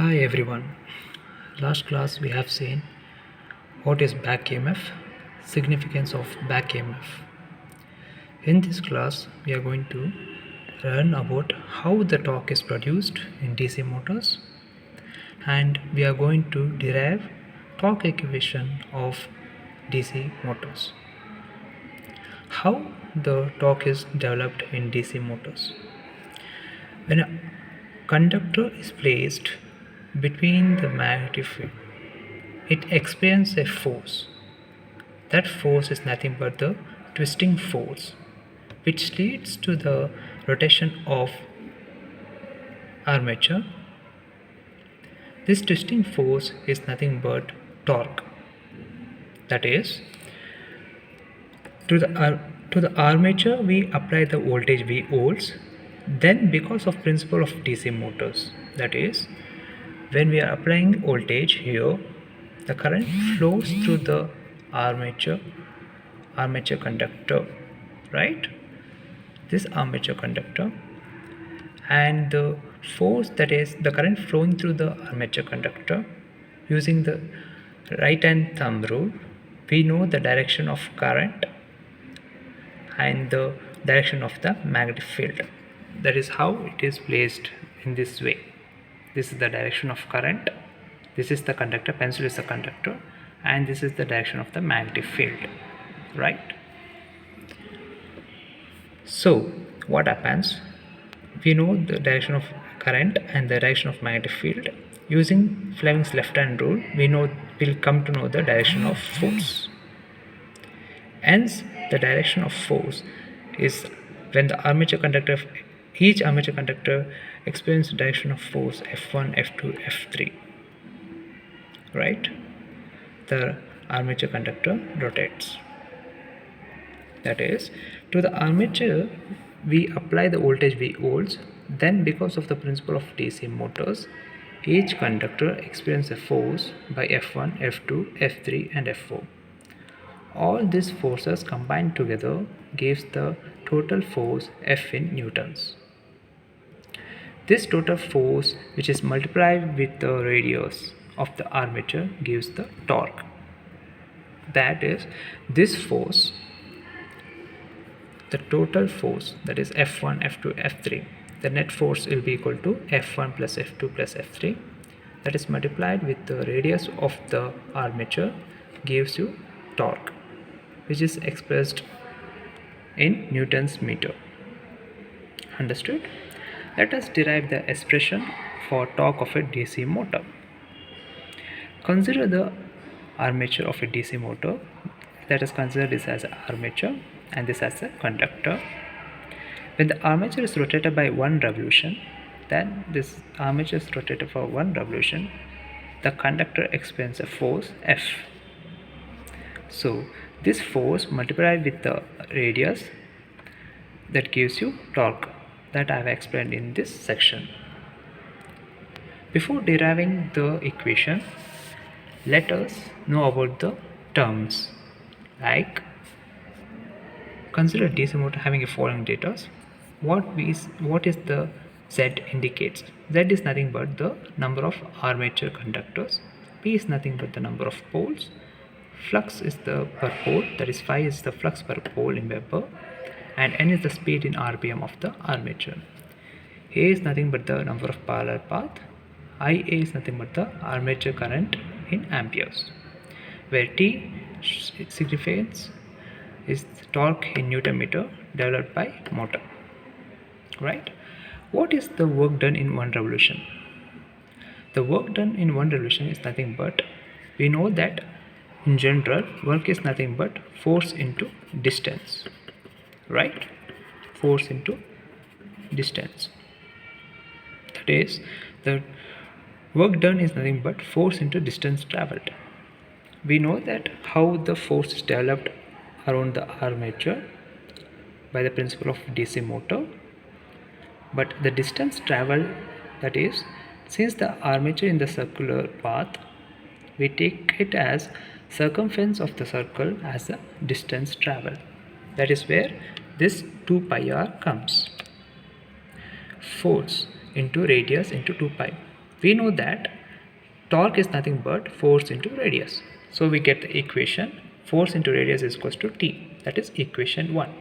Hi everyone. Last class we have seen what is back EMF, significance of back EMF. In this class we are going to learn about how the torque is produced in DC motors, and we are going to derive torque equation of DC motors. How the torque is developed in DC motors. When a conductor is placed between the magnetic field, it experiences a force. That force is nothing but the twisting force, which leads to the rotation of armature. This twisting force is nothing but torque. That is, to the armature we apply the voltage V volts. Then, because of principle of DC motors, that is, when we are applying voltage here, the current flows through the armature conductor, right? This armature conductor, and the force, that is the current flowing through the armature conductor, using the right hand thumb rule, we know the direction of current and the direction of the magnetic field. That is how it is placed in this way. This is the direction of current, this is the conductor, pencil is the conductor, and this is the direction of the magnetic field, right? So what happens, we know the direction of current and the direction of magnetic field. Using Fleming's left hand rule, we'll come to know the direction of force. Hence the direction of force is when the each armature conductor experiences direction of force F1, F2, F3, right? The armature conductor rotates. That is, to the armature we apply the voltage V volts. Then, because of the principle of DC motors, each conductor experiences a force by F1, F2, F3 and F4. All these forces combined together gives the total force F in newtons. This total force, which is multiplied with the radius of the armature, gives the torque. That is, this force, the total force, that is F1, F2, F3, the net force will be equal to F1 plus F2 plus F3, that is multiplied with the radius of the armature, gives you torque, which is expressed in newtons meter. Understood? Let us derive the expression for torque of a DC motor. Consider the armature of a DC motor. Let us consider this as an armature and this as a conductor. When the armature is rotated by one revolution, then this armature is rotated for one revolution, the conductor experiences a force F. So this force multiplied with the radius, that gives you torque, that I have explained in this section. Before deriving the equation, let us know about the terms. Like, consider DC motor having a following data. What is the Z indicates? Z is nothing but the number of armature conductors. P is nothing but the number of poles. Flux is the per pole, that is phi is the flux per pole in Weber, and N is the speed in RPM of the armature. A is nothing but the number of parallel path. IA is nothing but the armature current in amperes, where T signifies is torque in Newton meter developed by motor, right? What is the work done in one revolution? The work done in one revolution is nothing but, we know that in general work is nothing but force into distance, right? Force into distance. That is, the work done is nothing but force into distance traveled. We know that how the force is developed around the armature by the principle of DC motor, but the distance traveled, that is, since the armature in the circular path, we take it as circumference of the circle as the distance traveled. That is where this 2 pi r comes. Force into radius into 2 pi. we know that torque is nothing but force into radius. So we get the equation force into radius is equals to T. That is equation 1.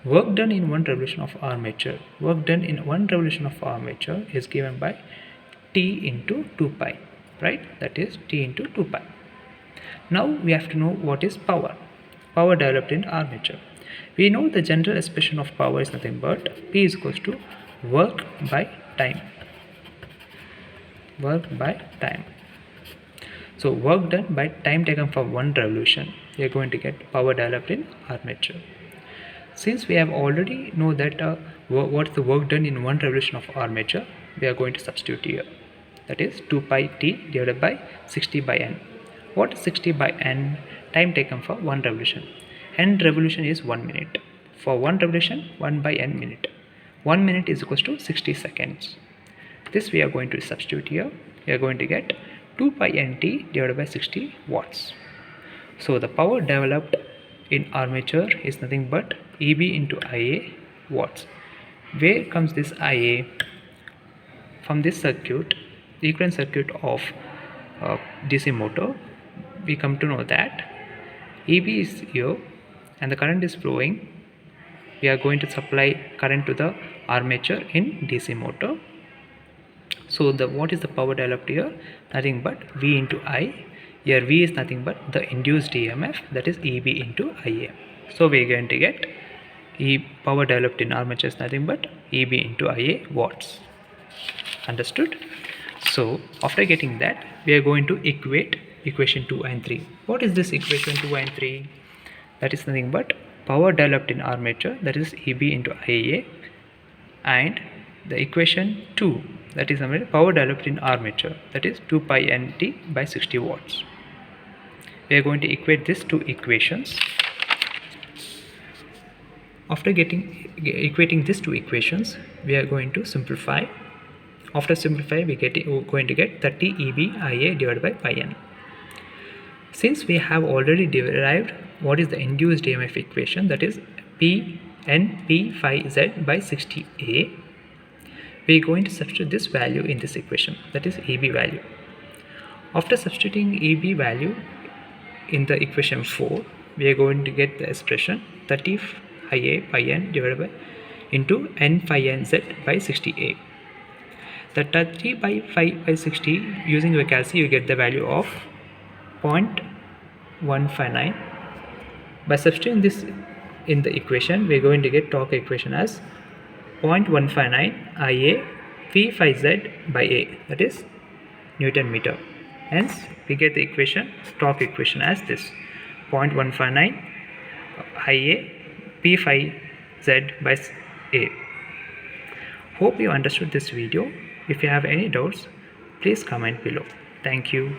Work done in one revolution of armature. Work done in one revolution of armature is given by T into 2 pi, right? That is T into 2 pi. Now we have to know what is power. Power developed in armature. We know the general expression of power is nothing but P is equals to work by time. Work by time. So work done by time taken for one revolution, we are going to get power developed in armature. Since we have already know that what's the work done in one revolution of armature, we are going to substitute here. That is 2 pi T divided by 60 by N. What is 60 by N? Time taken for one revolution. N revolution is 1 minute. For one revolution, 1 by N minute. 1 minute is equals to 60 seconds. This we are going to substitute here. We are going to get 2 pi Nt divided by 60 watts. So the power developed in armature is nothing but EB into IA watts. Where comes this IA? From this circuit, the equivalent circuit of DC motor, we come to know that EB is here and the current is flowing. We are going to supply current to the armature in DC motor. So what is the power developed here? Nothing but V into I. Here V is nothing but the induced EMF, that is EB into IA. So we are going to get power developed in armature is nothing but EB into IA watts. Understood? So after getting that, we are going to equate equation 2 and 3. What is this equation 2 and 3? That is nothing but power developed in armature, that is EB into IA, and the equation 2, that is power developed in armature, that is 2 pi Nt by 60 watts. We are going to equate these two equations. After equating these two equations, we are going to simplify. After simplifying, we are going to get 30 EB IA divided by pi N. Since we have already derived what is the induced EMF equation, that is P N P phi Z by 60A, we are going to substitute this value in this equation, that is EB value. After substituting EB value in the equation 4, we are going to get the expression 30 IA pi N divided by into N phi N Z by 60A. The 30 by 5 by 60, using the calci, you get the value of 0.159. By substituting this in the equation, we are going to get torque equation as 0.159 IA P phi Z by A, that is Newton meter. Hence we get the equation, torque equation, as this 0.159 IA P phi Z by A. Hope you understood this video. If you have any doubts, please comment below. Thank you.